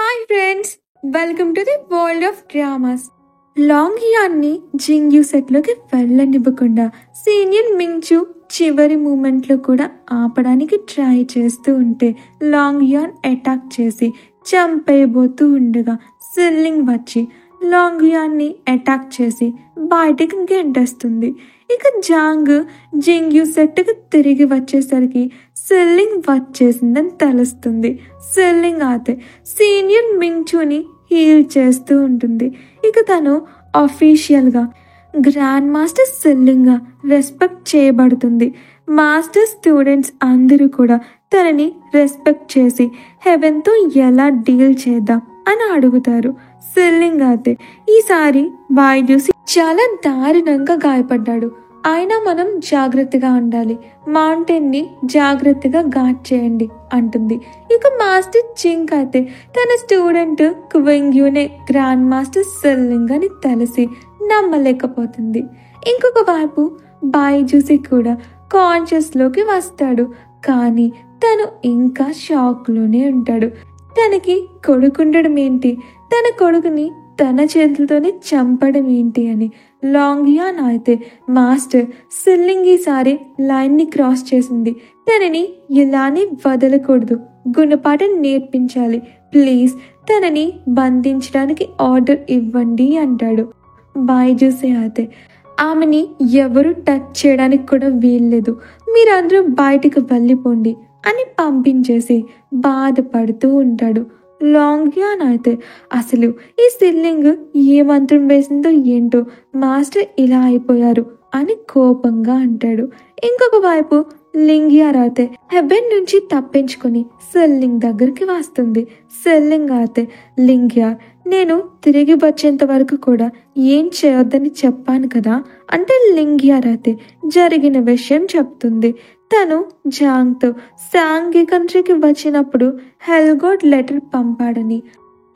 Hi friends, welcome to the world of dramas. లాంగ్ యాన్ని జింగ్యూ సెట్లోకి వెళ్ళనివ్వకుండా సీనియర్ మించు చివరి మూమెంట్లో కూడా ఆపడానికి ట్రై చేస్తూ ఉంటే లాంగ్ యాన్ అటాక్ చేసి చంపేయబోతూ ఉండగా సిల్లింగ్ వచ్చి లాంగ్ యాన్ని అటాక్ చేసి బయటికి గెంటేస్తుంది. ఇక జాంగ్ జింగ్యూ సెట్కి తిరిగి వచ్చేసరికి సిల్లింగ్ వచ్చేసిందని తెలుస్తుంది. సిల్లింగ్ అయితే సీనియర్ మించుని హీల్ చేస్తూ ఉంటుంది. ఇక తను అఫీషియల్గా గ్రాండ్ మాస్టర్ సిల్లింగ్గా రెస్పెక్ట్ చేయబడుతుంది. మాస్టర్ స్టూడెంట్స్ అందరూ కూడా తనని రెస్పెక్ట్ చేసి హెవెన్తో ఎలా డీల్ చేద్దాం అని అడుగుతారు. సిల్లింగ్ అయితే ఈసారి బైజూసి చాలా దారుణంగా గాయపడ్డాడు, అయినా మనం జాగ్రత్తగా ఉండాలి, మౌంటైన్ ని జాగ్రత్తగా గార్డ్ చేయండి అంటుంది. ఇక మాస్టర్ చింగ్ అయితే తన స్టూడెంట్ క్వింగ్యూనే గ్రాండ్ మాస్టర్ సిల్లింగ్ అని తెలిసి నమ్మలేకపోతుంది. ఇంకొక వైపు బైజూసి కూడా కాన్షియస్ లోకి వస్తాడు, కానీ తను ఇంకా షాక్ లోనే ఉంటాడు. తనకి కొడుకుండడం ఏంటి, తన కొడుకుని తన చేతులతోనే చంపడం ఏంటి అని. లాంగ్ యాన్ అయితే మాస్టర్ సిల్లింగ్ ఈసారి లైన్ ని క్రాస్ చేసింది, తనని ఇలానే వదలకూడదు, గుణపాఠం నేర్పించాలి, ప్లీజ్ తనని బంధించడానికి ఆర్డర్ ఇవ్వండి అంటాడు. బైజూసి అయితే ఆమెని ఎవరు టచ్ చేయడానికి కూడా వీల్లేదు, మీరందరూ బయటకు వెళ్ళిపోండి అని పంపించేసి బాధపడుతూ ఉంటాడు. లాంగ్ యాన్ అయితే అసలు ఈ సిల్లింగ్ ఏ మంత్రం వేసిందో ఏంటో మాస్టర్ ఇలా అయిపోయారు అని కోపంగా అంటాడు. ఇంకొక వైపు లింగ్యార్ అయితే హెవెన్ నుంచి తప్పించుకొని సిల్లింగ్ దగ్గరికి వస్తుంది. సిల్లింగ్ అయితే లింగ్యార్, నేను తిరిగి వచ్చేంత వరకు కూడా ఏం చేయొద్దని చెప్పాను కదా అంటే లింగ్యార్ అయితే జరిగిన విషయం చెప్తుంది. తను జాంగ్తో సాంఘీ కంట్రీకి వచ్చినప్పుడు హెల్గోడ్ లెటర్ పంపాడని,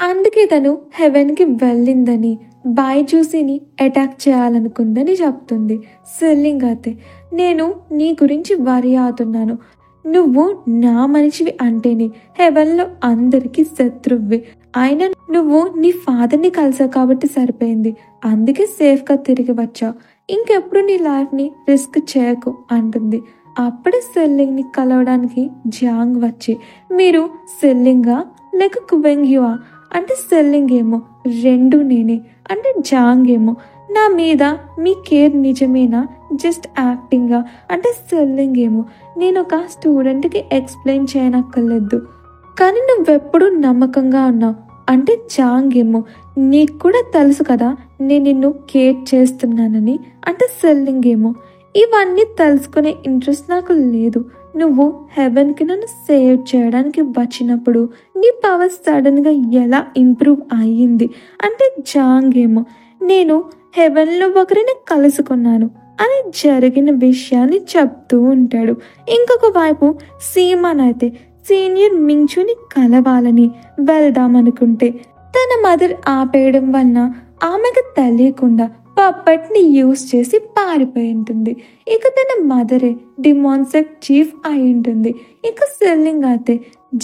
అందుకే తను హెవెన్కి వెళ్ళిందని, బైజూసిని అటాక్ చేయాలనుకుందని చెప్తుంది. సిల్లింగ్ అయితే నేను నీ గురించి వరి అవుతున్నాను, నువ్వు నా మనిషివి అంటేనే హెవెన్లో అందరికీ శత్రువ్వి, అయినా నువ్వు నీ ఫాదర్ని కలిసావు కాబట్టి సరిపోయింది, అందుకే సేఫ్గా తిరిగి వచ్చావు, ఇంకెప్పుడు నీ లైఫ్ని రిస్క్ చేయకు అంటుంది. అప్పుడే సిల్లింగ్ ని కలవడానికి జాంగ్ వచ్చి, మీరు సిల్లింగా లేక క్వింగ్యూవా అంటే సిల్లింగ్ ఏమో రెండు నేనే అంటే జాంగ్ ఏమో నా మీద మీ కేర్ నిజమేనా జస్ట్ యాక్టింగా అంటే సిల్లింగ్ ఏమో నేను ఒక స్టూడెంట్కి ఎక్స్ప్లెయిన్ చేయనక్కర్లేదు, కానీ నువ్వెప్పుడు నమ్మకంగా ఉన్నావు అంటే జాంగ్ ఏమో నీకు కూడా తెలుసు కదా నేను నిన్ను కేర్ చేస్తున్నానని అంటే సిల్లింగ్ ఏమో ఇవన్నీ తెలుసుకునే ఇంట్రెస్ట్ నాకు లేదు, నువ్వు హెవెన్కి నన్ను సేవ్ చేయడానికి వచ్చినప్పుడు నీ పవర్ సడన్గా ఎలా ఇంప్రూవ్ అయ్యింది అంటే జాంగ్ ఏమో నేను హెవెన్లో ఒకరిని కలుసుకున్నాను అని జరిగిన విషయాన్ని చెప్తూ ఉంటాడు. ఇంకొక వైపు సీమాన్ అయితే సీనియర్ మించుని కలవాలని వెళ్దామనుకుంటే తన మదర్ ఆపేయడం వలన ఆమెకు తెలియకుండా పప్పట్ని యూజ్ చేసి పారిపోయి ఉంటుంది. ఇక తన మదరే డిమాన్సెక్ చీఫ్ అయి ఉంటుంది. ఇక సిల్లింగ్ అయితే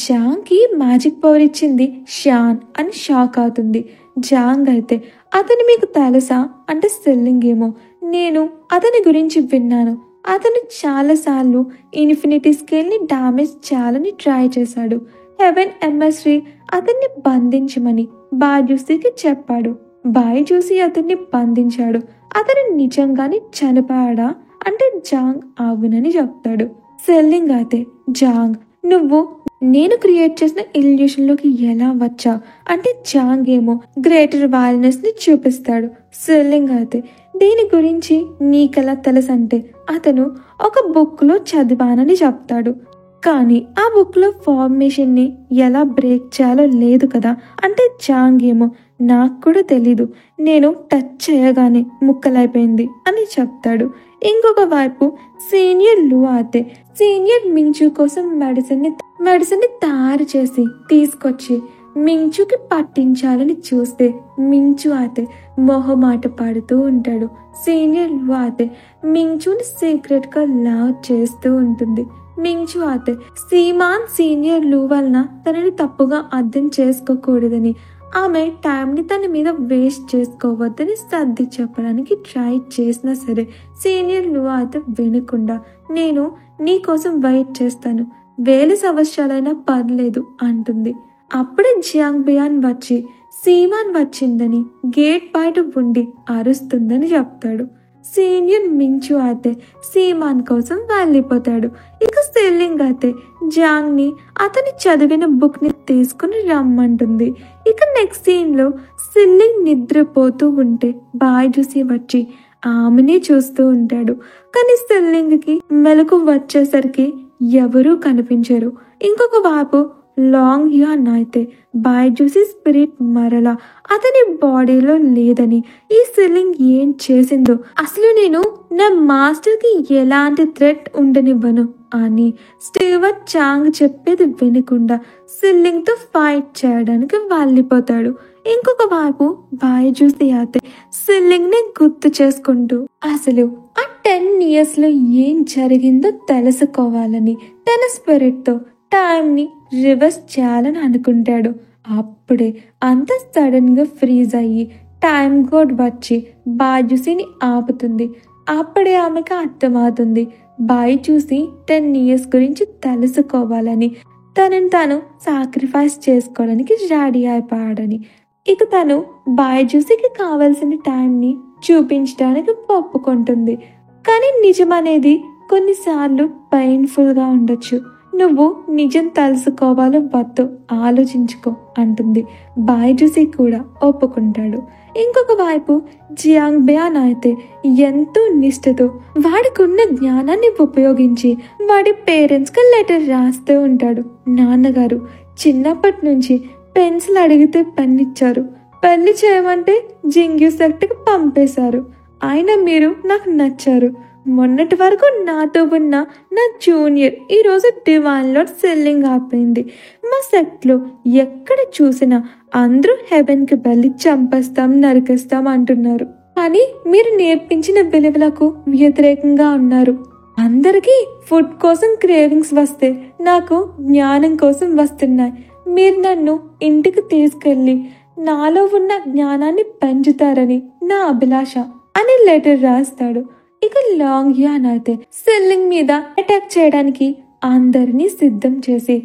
జాంగ్కి మ్యాజిక్ పవర్ ఇచ్చింది షాన్ అని షాక్ అవుతుంది. జాంగ్ అయితే అతను మీకు తెలుసా అంటే సిల్లింగ్ ఏమో నేను అతని గురించి విన్నాను, అతను చాలాసార్లు ఇన్ఫినిటీ స్కేల్ని డామేజ్ చేయాలని ట్రై చేశాడు, హెవెన్ ఎంఎస్రీ అతన్ని బంధించమని బైజూసికి చెప్పాడు, బైజూసి అతన్ని బంధించాడు, అతను నిజంగానే చనిపోయాడా అంటే జాంగ్ అవునని చెప్తాడు. సిల్లింగ్ అయితే జాంగ్ నువ్వు నేను క్రియేట్ చేసిన ఇల్యూషన్ లోకి ఎలా వచ్చా అంటే జాంగ్ ఏమో గ్రేటర్ వైల్డ్నెస్ ని చూపిస్తాడు. సిల్లింగ్ అయితే దీని గురించి నీకెలా తెలుసంటే అతను ఒక బుక్ లో చదివానని చెప్తాడు, కానీ ఆ బుక్ లో ఫార్మేషన్ ని ఎలా బ్రేక్ చేయాలో లేదు కదా అంటే జాంగ్ ఏమో నాకు కూడా తెలీదు, నేను టచ్ చేయగానే ముక్కలైపోయింది అని చెప్తాడు. ఇంకొక వైపు సీనియర్ లు అయితే సీనియర్ మించు కోసం మెడిసిన్ ని తయారు చేసి తీసుకొచ్చి మించుకి పట్టించాలని చూస్తే మించు అయితే మొహమాట పడుతూ ఉంటాడు. సీనియర్ లు అయితే మించుని సీక్రెట్ గా లవ్ చేస్తూ ఉంటుంది. మించు అయితే సీమాన్ సీనియర్ లూ వలన తనని తప్పుగా అర్థం చేసుకోకూడదని, ఆమె టైంని తన మీద వేస్ట్ చేసుకోవద్దని సర్ది చెప్పడానికి ట్రై చేసినా సరే సీనియర్ లూ అయితే వినకుండా, నేను నీ కోసం వెయిట్ చేస్తాను, 1000 సంవత్సరాలైనా పర్లేదు అంటుంది. అప్పుడే జియాంగ్ బియాన్ వచ్చి సీమాన్ వచ్చిందని గేట్ బయట ఉండి అరుస్తుందని చెప్తాడు. సీనియర్ మించు అయితే సీమాన్ కోసం వెళ్ళిపోతాడు. ఇక సెల్లింగ్ అయితే జాంగ్ ని అతని చదివిన బుక్ ని తీసుకుని రమ్మంటుంది. ఇక నెక్స్ట్ సీన్ లో సెల్లింగ్ నిద్రపోతూ ఉంటే బాయ్జూసి వచ్చి ఆమెనే చూస్తూ ఉంటాడు. కానీ సెల్లింగ్ కి మెలకు వచ్చేసరికి ఎవరూ కనిపించరు. ఇంకొక వైపు లాంగ్ యాన్ అయితే బైజూసి స్పిరిట్ మరలా అతని బాడీలో లేదని, ఈ సెల్లింగ్ ఏం చేసిందో, అసలు నేను నా మాస్టర్ కి ఎలాంటి థ్రెట్ ఉండనివ్వను అని స్టీవర్ట్ చాంగ్ చెప్పేది వినకుండా సెల్లింగ్ తో ఫైట్ చేయడానికి వెళ్ళిపోతాడు. ఇంకొక వైపు బైజూసి అయితే సెల్లింగ్ ని గుర్తు చేసుకుంటూ అసలు ఆ 10 years లో ఏం జరిగిందో తెలుసుకోవాలని తన స్పిరిట్ తో టైం ని రివర్స్ చేయాలని అనుకుంటాడు. అప్పుడే అంత సడన్ గా ఫ్రీజ్ అయ్యి టైం కోడ్ వచ్చి బాయ్జూసిని ఆపుతుంది. అప్పుడే ఆమెకు అర్థమవుతుంది బాయ్జూసి 10 years గురించి తెలుసుకోవాలని, తనని తాను సాక్రిఫైస్ చేసుకోవడానికి రెడీ అయిపోయాడని. ఇక తను బాయ్జూసికి కావాల్సిన టైంని చూపించడానికి ఒప్పుకుంటుంది. కానీ నిజం అనేది కొన్నిసార్లు పెయిన్ఫుల్ గా ఉండొచ్చు, నువ్వు నిజం తెలుసుకోవాలో వద్దు ఆలోచించుకో అంటుంది. బాయ్జూసి కూడా ఒప్పుకుంటాడు. ఇంకొక వైపు జియాంగ్ బియాన్ అయితే ఎంతో నిష్ఠతో వాడికున్న జ్ఞానాన్ని ఉపయోగించి వాడి పేరెంట్స్ కి లెటర్ రాస్తూ ఉంటాడు. నాన్నగారు చిన్నప్పటి నుంచి పెన్సిల్ అడిగితే పెన్ ఇచ్చారు, పెళ్లి చేయమంటే జింగ్యూ సెక్ట్కి పంపేశారు, అయినా మీరు నాకు నచ్చారు, మొన్నటి వరకు నాతో ఉన్న నా జూనియర్ ఈరోజు డివైన్ లోడ్ సెల్లింగ్ ఆపింది, మా సెట్లో ఎక్కడ చూసినా అందరూ హెవెన్కి వెళ్ళి చంపేస్తాం నరికేస్తాం అంటున్నారు, కానీ మీరు నేర్పించిన విలువలకు వ్యతిరేకంగా ఉన్నారు, అందరికీ ఫుడ్ కోసం క్రేవింగ్స్ వస్తే నాకు జ్ఞానం కోసం వస్తున్నాయి, మీరు నన్ను ఇంటికి తీసుకెళ్ళి నాలో ఉన్న జ్ఞానాన్ని పెంచుతారని నా అభిలాష అని లెటర్ రాస్తాడు. ఇక లాంగ్ యాన్ అయితే సెల్లింగ్ మీద అటాక్ చేయడానికి అందరినీ సిద్ధం చేసి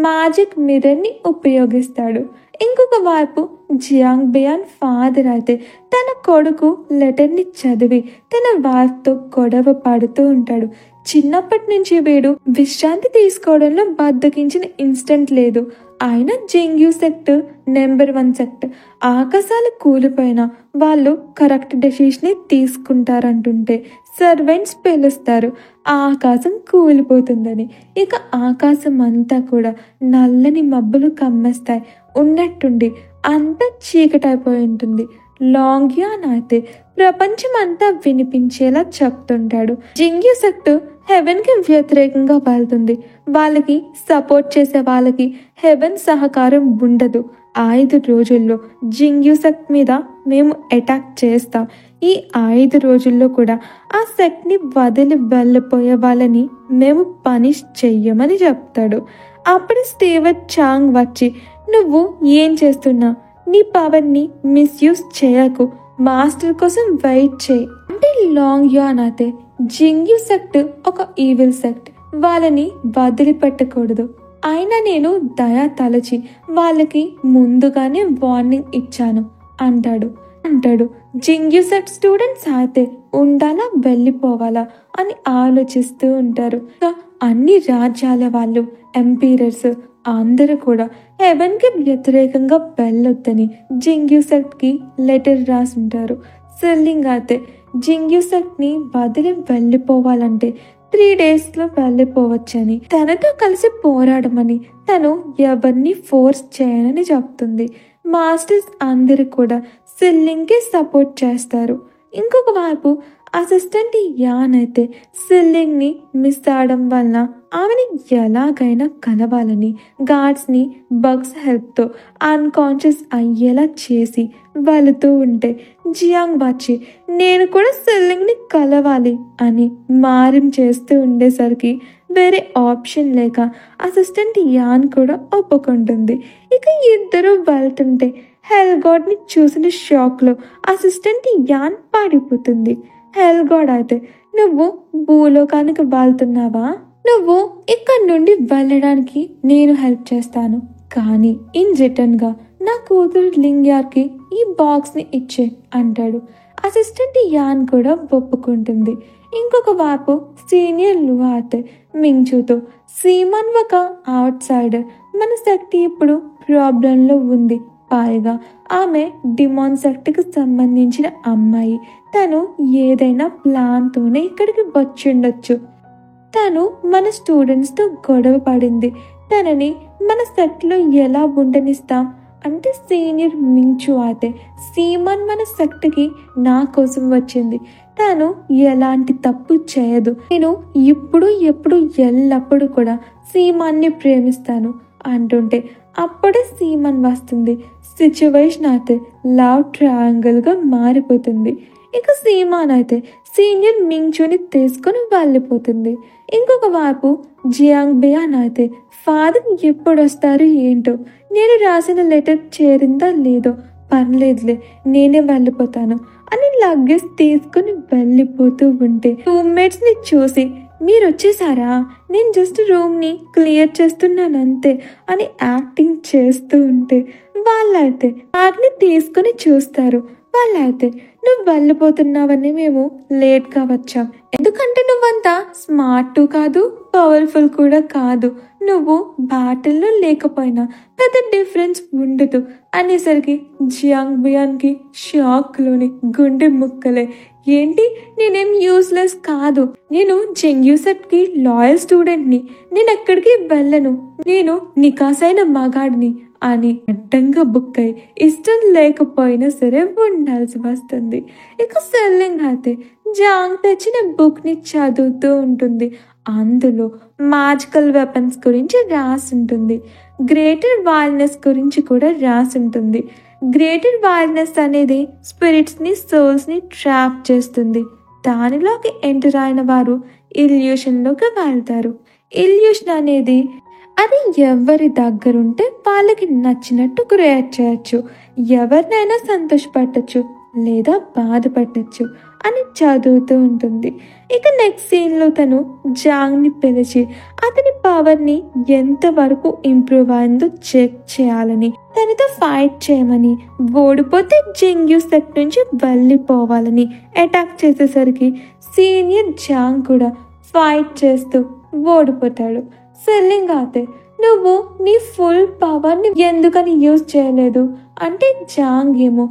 మ్యాజిక్ మిర్రర్ ని ఉపయోగిస్తాడు. ఇంకొక వైపు జియాంగ్ బియాన్ ఫాదర్ అయితే తన కొడుకు లెటర్ ని చదివి తన వైఫ్ తో గొడవ పడుతూ ఉంటాడు. చిన్నప్పటి నుంచి వీడు విశ్రాంతి తీసుకోవడంలో బద్దకించిన ఇన్స్టెంట్ లేదు, ఆయన జింగ్యూ సెక్ట్ నెంబర్ 1 సెక్ట్, ఆకాశాలు కూలిపోయినా వాళ్ళు కరెక్ట్ డెసిషన్ తీసుకుంటారంటుంటే సర్వెంట్స్ పిలుస్తారు ఆకాశం కూలిపోతుందని. ఇక ఆకాశం అంతా కూడా నల్లని మబ్బులు కమ్మేస్తాయి, ఉన్నట్టుండి అంతా చీకటైపోయి ఉంటుంది. లాంగ్ యాన్ అయితే ప్రపంచం అంతా వినిపించేలా చెప్తుంటాడు. జింగ్యూ సెక్ట్ హెవెన్ కి వ్యతిరేకంగా వెళ్తుంది, వాళ్ళకి సపోర్ట్ చేసే వాళ్ళకి హెవెన్ సహకారం ఉండదు, 5 రోజుల్లో జింగ్యూ సెక్ట్ మీద మేము అటాక్ చేస్తాం, ఈ 5 రోజుల్లో కూడా ఆ సెక్ట్ ని వదిలి వెళ్ళిపోయే వాళ్ళని మేము పనిష్ చెయ్యమని చెప్తాడు. అప్పుడు స్టీవర్ట్ చాంగ్ వచ్చి నువ్వు ఏం చేస్తున్నా, నీ పవర్ ని మిస్యూజ్ చేయకు, మాస్టర్ కోసం వెయిట్ చేయి అంటే లాంగ్ యాన్ అయితే జింగ్యూ సెక్ట్ ఒక ఈవిల్ సెక్ట్, వాళ్ళని వదిలిపెట్టకూడదు, అయినా నేను దయా తలచి వాళ్ళకి ముందుగానే వార్నింగ్ ఇచ్చాను అంటాడు. జింగ్యూ సెక్ట్ స్టూడెంట్స్ అయితే ఉండాలా వెళ్ళిపోవాలా అని ఆలోచిస్తూ ఉంటారు. అన్ని రాజ్యాల వాళ్ళు ఎంపీరర్స్ అందరూ కూడా హెవెన్ కి వ్యతిరేకంగా వెళ్ళొద్దని జింగ్యూ సెక్ట్ కి లెటర్ రాసుంటారు. సెల్లింగ్ అయితే జింగ్యూ సెక్ట్ ని వదిలి వెళ్ళిపోవాలంటే 3 days లో వెళ్ళిపోవచ్చని, తనతో కలిసి పోరాడమని, తను ఎవరిని ఫోర్స్ చేయనని చెప్తుంది. మాస్టర్స్ అందరూ కూడా సెల్లింగ్ కి సపోర్ట్ చేస్తారు. ఇంకొక వైపు అసిస్టెంట్ యాన్ అయితే సిల్లింగ్ ని మిస్ అవడం వల్ల ఆమెని ఎలాగైనా కలవాలని గార్డ్స్ ని బగ్స్ హెల్ప్ తో అన్కాన్షియస్ అయ్యేలా చేసి వెళుతూ ఉంటే జియాంగ్ వచ్చి నేను కూడా సిల్లింగ్ ని కలవాలి అని మారం చేస్తూ ఉండేసరికి వేరే ఆప్షన్ లేక అసిస్టెంట్ యాన్ కూడా ఒప్పుకుంటుంది. ఇక ఇద్దరు వెళ్తుంటే హెల్గాడ్ ని చూసిన షాక్ లో అసిస్టెంట్ యాన్ పాడిపోతుంది. హెల్గాడ్ అయితే నువ్వు భూలోకానికి వెళ్తున్నావా, నువ్వు ఇక్కడ నుండి వెళ్ళడానికి నేను హెల్ప్ చేస్తాను, కానీ ఇన్ రిటర్న్ గా నా కూతురు లింగ్యార్ కి ఈ బాక్స్ ని ఇచ్చే అంటాడు. అసిస్టెంట్ యాన్ కూడా ఒప్పుకుంటుంది. ఇంకొక వైపు సీనియర్ లువాతే మించుతో సీమన్ ఒక అవుట్ సైడర్, మన శక్తి ఇప్పుడు ప్రాబ్లంలో ఉంది, పైగా ఆమె డిమాన్ శక్తికి సంబంధించిన అమ్మాయి, తను ఏదైనా ప్లాన్ తోనే ఇక్కడికి వచ్చిండొచ్చు, తను మన స్టూడెంట్స్ తో గొడవ పడింది, తనని మన శక్తిలో ఎలా ఉండనిస్తాం అంటే సీనియర్ మించు అయితే సీమన్ మన శక్తికి నా కోసం వచ్చింది, తను ఎలాంటి తప్పు చేయదు, నేను ఎప్పుడు ఎల్లప్పుడూ కూడా సీమాన్ని ప్రేమిస్తాను అంటుంటే అప్పుడే సీమన్ వస్తుంది. సిచ్యువేషన్ అయితే లవ్ ట్రయాంగిల్ గా మారిపోతుంది. ఇక సీమాన్ అయితే సీనియర్ మించుని తీసుకుని వెళ్ళిపోతుంది. ఇంకొక వైపు జియాంగ్ బియాన్ అయితే ఫాదర్ ఎప్పుడు వస్తారు ఏంటో, నేను రాసిన లెటర్ చేరిందా లేదో, పర్లేదులే నేనే వెళ్ళిపోతాను అని లగ్గేజ్ తీసుకుని వెళ్ళిపోతూ ఉంటే రూమ్మేట్స్ ని చూసి మీరు వచ్చేసారా, నేను జస్ట్ రూమ్ ని క్లియర్ చేస్తున్నాను అంతే అని యాక్టింగ్ చేస్తూ ఉంటే వాళ్ళైతే బ్యాగ్ని తీసుకుని చూస్తారు. వాళ్ళైతే నువ్వు వెళ్ళిపోతున్నావని మేము లేట్ గా వచ్చాం, ఎందుకంటే నువ్వంతా స్మార్ట్ కాదు, పవర్ఫుల్ కూడా కాదు, నువ్వు బ్యాటిల్లో లేకపోయినా పెద్ద డిఫరెన్స్ ఉండదు అనేసరికి జియాంగ్ బియాన్ కి షాక్ లోని గుండె ముక్కలే. ఏంటి, నేనేం యూస్లెస్ కాదు, నేను జెంగ్యూసెట్ కి లాయల్ స్టూడెంట్ ని, నేను ఎక్కడికి వెళ్ళను, నేను నికాసైన మగాడిని అని అడ్డంగా బుక్ అయి ఇష్టం లేకపోయినా సరే ఉండాల్సి వస్తుంది. ఇక సెల్లింగ్ అయితే జాంగ్ తెచ్చిన బుక్ ని చదువుతూ ఉంటుంది. అందులో మ్యాజికల్ వెపన్స్ గురించి రాసి ఉంటుంది, గ్రేటర్ వైల్డ్నెస్ గురించి కూడా రాసి ఉంటుంది. గ్రేటర్ వైల్డ్నెస్ అనేది స్పిరిట్స్ ని సోల్స్ ని ట్రాప్ చేస్తుంది, దానిలోకి ఎంటర్ అయిన వారు ఇల్యూషన్ లోకి వెళ్తారు. ఇల్యూషన్ అనేది అది ఎవరి దగ్గరుంటే వాళ్ళకి నచ్చినట్టు క్రియేట్ చేయొచ్చు, ఎవరినైనా సంతోషపెట్టచ్చు లేదా బాధపెట్టచ్చు అని చదువుతూ ఉంటుంది. ఇక నెక్స్ట్ సీన్ లో తను జాంగ్ ని పిలిచి అతని పవర్ ని ఎంతవరకు ఇంప్రూవ్ అయిందో చెక్ చేయాలని, తనతో ఫైట్ చేయమని, ఓడిపోతే జింగ్యూ సెట్ నుంచి వెళ్ళిపోవాలని అటాక్ చేసేసరికి సీనియర్ జాంగ్ కూడా ఫైట్ చేస్తూ ఓడిపోతాడు. సెల్లింగ్ అయితే నువ్వు నీ ఫుల్ పవర్ ని ఎందుకని యూజ్ చేయలేదు అంటే జాంగ్ ఏమో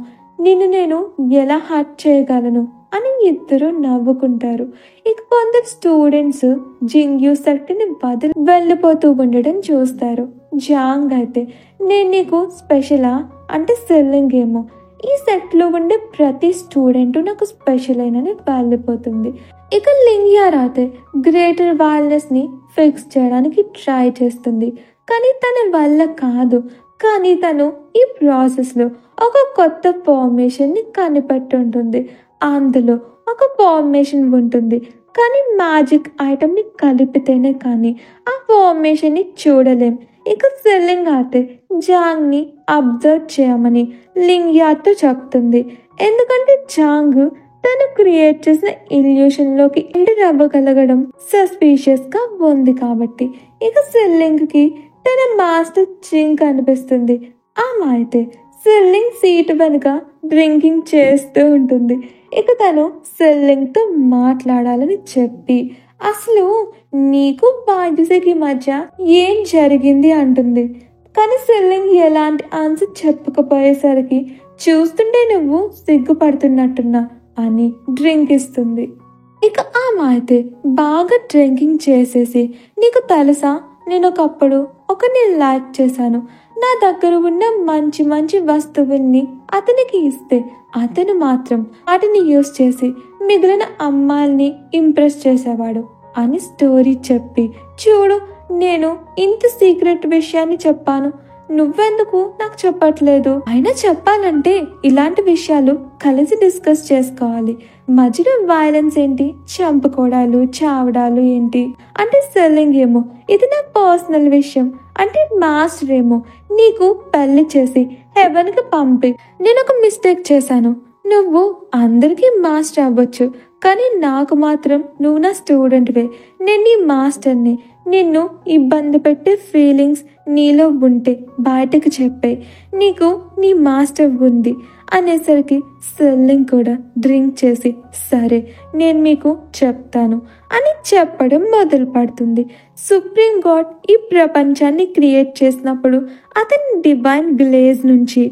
నిన్ను నేను ఎలా హర్ట్ చేయగలను అని ఇద్దరు నవ్వుకుంటారు. ఇక కొందరు స్టూడెంట్స్ జింగ్యూ శక్తిని వదిలి వెళ్ళిపోతూ ఉండడం చూస్తారు. జాంగ్ అయితే నేను నీకు స్పెషలా అంటే సెల్లింగ్ ఏమో ఈ సెట్ లో ఉండే ప్రతి స్టూడెంట్ నాకు స్పెషల్ అయినని వెళ్ళిపోతుంది. ఇక లింగ్యార్ అయితే గ్రేటర్ వైల్డ్నెస్ ని ఫిక్స్ చేయడానికి ట్రై చేస్తుంది, కానీ తన వల్ల కాదు. కానీ తను ఈ ప్రాసెస్ లో ఒక కొత్త ఫార్మేషన్ ని కనిపెట్టుంటుంది. అందులో ఒక ఫార్మేషన్ ఉంటుంది, కానీ మ్యాజిక్ ఐటమ్ ని కలిపితేనే కానీ ఆ ఫార్మేషన్ ని చూడలేం. ఇక సెల్లింగ్ అయితే జాంగ్ ని అబ్జర్వ్ చేయమని లింగ్యార్తో చెప్తుంది, ఎందుకంటే జాంగ్ తను క్రియేట్ చేసిన ఇల్యూషన్ లోకి ఎంటర్ అవ్వగలగడం సస్పీషియస్ గా ఉంది కాబట్టి. ఇక సెల్లింగ్ కి తన మాస్టర్ జింగ్ కనిపిస్తుంది. ఆమె అయితే సెల్లింగ్ సీట్ వెనుక డ్రింకింగ్ చేస్తూ ఉంటుంది. ఇక తను సెల్లింగ్ తో మాట్లాడాలని చెప్పి అసలు నీకు బాధ్యతకి మధ్య ఏం జరిగింది అంటుంది. కానీ సెల్లింగ్ ఎలాంటి ఆన్సర్ చెప్పకపోయేసరికి చూస్తుంటే నువ్వు సిగ్గుపడుతున్నట్టున్నా అని డ్రింక్ ఇస్తుంది. ఇక ఆమె అయితే బాగా డ్రింకింగ్ చేసేసి నీకు తెలుసా నేను ఒకప్పుడు ఒకరిని లైక్ చేశాను, నా దగ్గర ఉన్న మంచి మంచి వస్తువుల్ని అతనికి ఇస్తే అతను మాత్రం వాటిని యూస్ చేసి మిగిలిన అమ్మాయిల్ని ఇంప్రెస్ చేసేవాడు అని స్టోరీ చెప్పి, చూడు నేను ఇంత సీక్రెట్ విషయాన్ని చెప్పాను, నువ్వెందుకు నాకు చెప్పట్లేదు? అయినా చెప్పాలంటే ఇలాంటి విషయాలు కలిసి డిస్కస్ చేసుకోవాలి. మధ్యలో వైలెన్స్ ఏంటి, చంపుకోవడాలు చావడాలు ఏంటి అంటే సెల్లింగ్ ఏమో, ఇది నా పర్సనల్ విషయం అంటే మాస్టర్ ఏమో నీకు పెళ్లి చేసి హెవెన్ కి పంపి. నేను ఒక మిస్టేక్ చేశాను, నువ్వు అందరికీ మాస్టర్ అవ్వచ్చు కానీ నాకు మాత్రం నువ్వు నా స్టూడెంట్వే, నేను నీ మాస్టర్ని, నిన్ను ఇబ్బంది పెట్టే ఫీలింగ్స్ నీలో ఉంటే బయటకు చెప్పే, నీకు నీ మాస్టర్ ఉంది అనేసరికి సెల్లింగ్ కూడా డ్రింక్ చేసి సరే నేను మీకు చెప్తాను అని చెప్పడం మొదలు పెడుతుంది. సుప్రీం గాడ్ ఈ ప్రపంచాన్ని క్రియేట్ చేసినప్పుడు అతని డివైన్ గ్లేజ్ నుంచి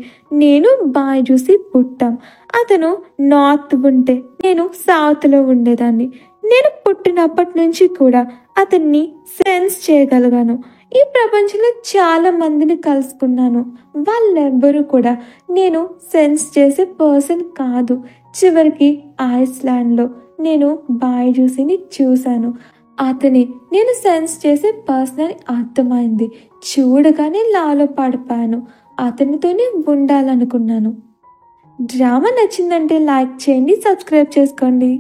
నేను బైజూసి పుట్టాం. అతను నార్త్ ఉంటే నేను సౌత్లో ఉండేదాన్ని. నేను పుట్టినప్పటి నుంచి కూడా అతన్ని సెన్స్ చేయగలిగాను. ఈ ప్రపంచంలో చాలా మందిని కలుసుకున్నాను, వాళ్ళెవ్వరూ కూడా నేను సెన్స్ చేసే పర్సన్ కాదు. చివరికి ఐస్లాండ్లో నేను బైజూసిని చూశాను, అతని నేను సెన్స్ చేసే పర్సన్ అని అర్థమైంది. చూడగానే లాలో పడిపోయాను, అతనితోనే ఉండాలనుకున్నాను. డ్రామా నచ్చిందంటే లైక్ చేయండి, సబ్స్క్రైబ్ చేసుకోండి.